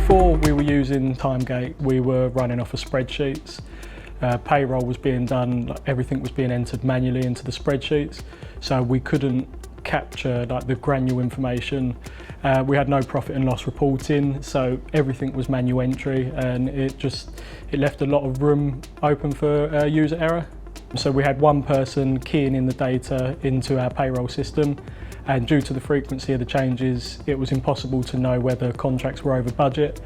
Before we were using Timegate, we were running off of spreadsheets. Payroll was being done, everything was being entered manually into the spreadsheets, so we couldn't capture the granular information. We had no profit and loss reporting, so everything was manual entry, and it left a lot of room open for user error. So we had one person keying in the data into our payroll system, and due to the frequency of the changes, it was impossible to know whether contracts were over budget.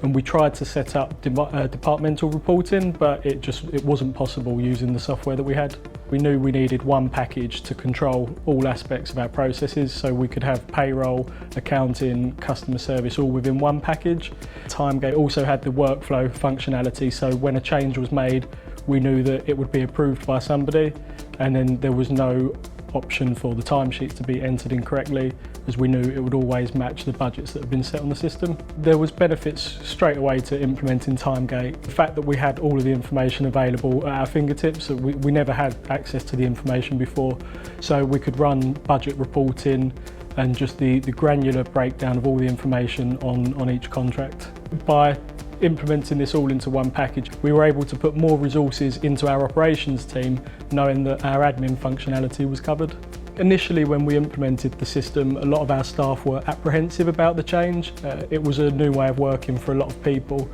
And we tried to set up departmental reporting, but it wasn't possible using the software that we had. We knew we needed one package to control all aspects of our processes, so we could have payroll, accounting, customer service all within one package. Timegate also had the workflow functionality, so when a change was made, we knew that it would be approved by somebody, and then there was no option for the timesheets to be entered incorrectly, as we knew it would always match the budgets that have been set on the system. There was benefits straight away to implementing Timegate. The fact that we had all of the information available at our fingertips, so we never had access to the information before, so we could run budget reporting and just the granular breakdown of all the information on each contract. By implementing this all into one package, we were able to put more resources into our operations team, knowing that our admin functionality was covered. Initially, when we implemented the system, a lot of our staff were apprehensive about the change. It was a new way of working for a lot of people,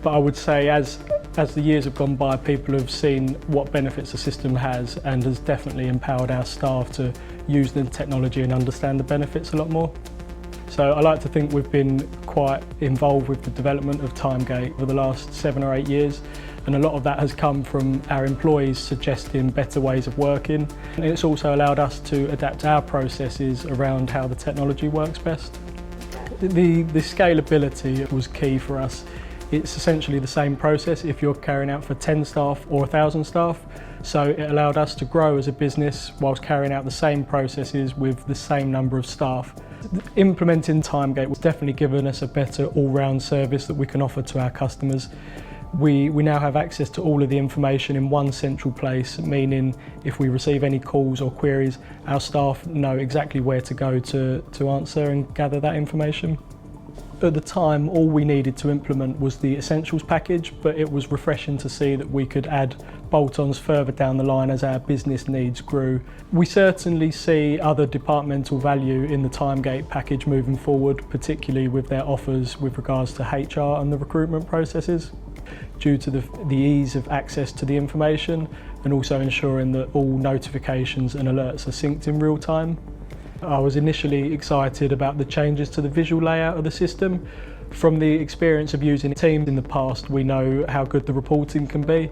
but I would say as the years have gone by, people have seen what benefits the system has, and has definitely empowered our staff to use the technology and understand the benefits a lot more. So I like to think we've been quite involved with the development of Timegate over the last 7 or 8 years, and a lot of that has come from our employees suggesting better ways of working, and it's also allowed us to adapt our processes around how the technology works best. The scalability was key for us. It's essentially the same process if you're carrying out for 10 staff or 1,000 staff, so it allowed us to grow as a business whilst carrying out the same processes with the same number of staff. Implementing Timegate has definitely given us a better all-round service that we can offer to our customers. We now have access to all of the information in one central place, meaning if we receive any calls or queries, our staff know exactly where to go to answer and gather that information. At the time, all we needed to implement was the Essentials package, but it was refreshing to see that we could add bolt-ons further down the line as our business needs grew. We certainly see other departmental value in the Timegate package moving forward, particularly with their offers with regards to HR and the recruitment processes, due to the ease of access to the information, and also ensuring that all notifications and alerts are synced in real time. I was initially excited about the changes to the visual layout of the system. From the experience of using Teams in the past, we know how good the reporting can be.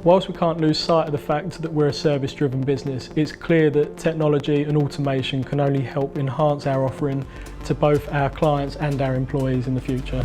Whilst we can't lose sight of the fact that we're a service-driven business, it's clear that technology and automation can only help enhance our offering to both our clients and our employees in the future.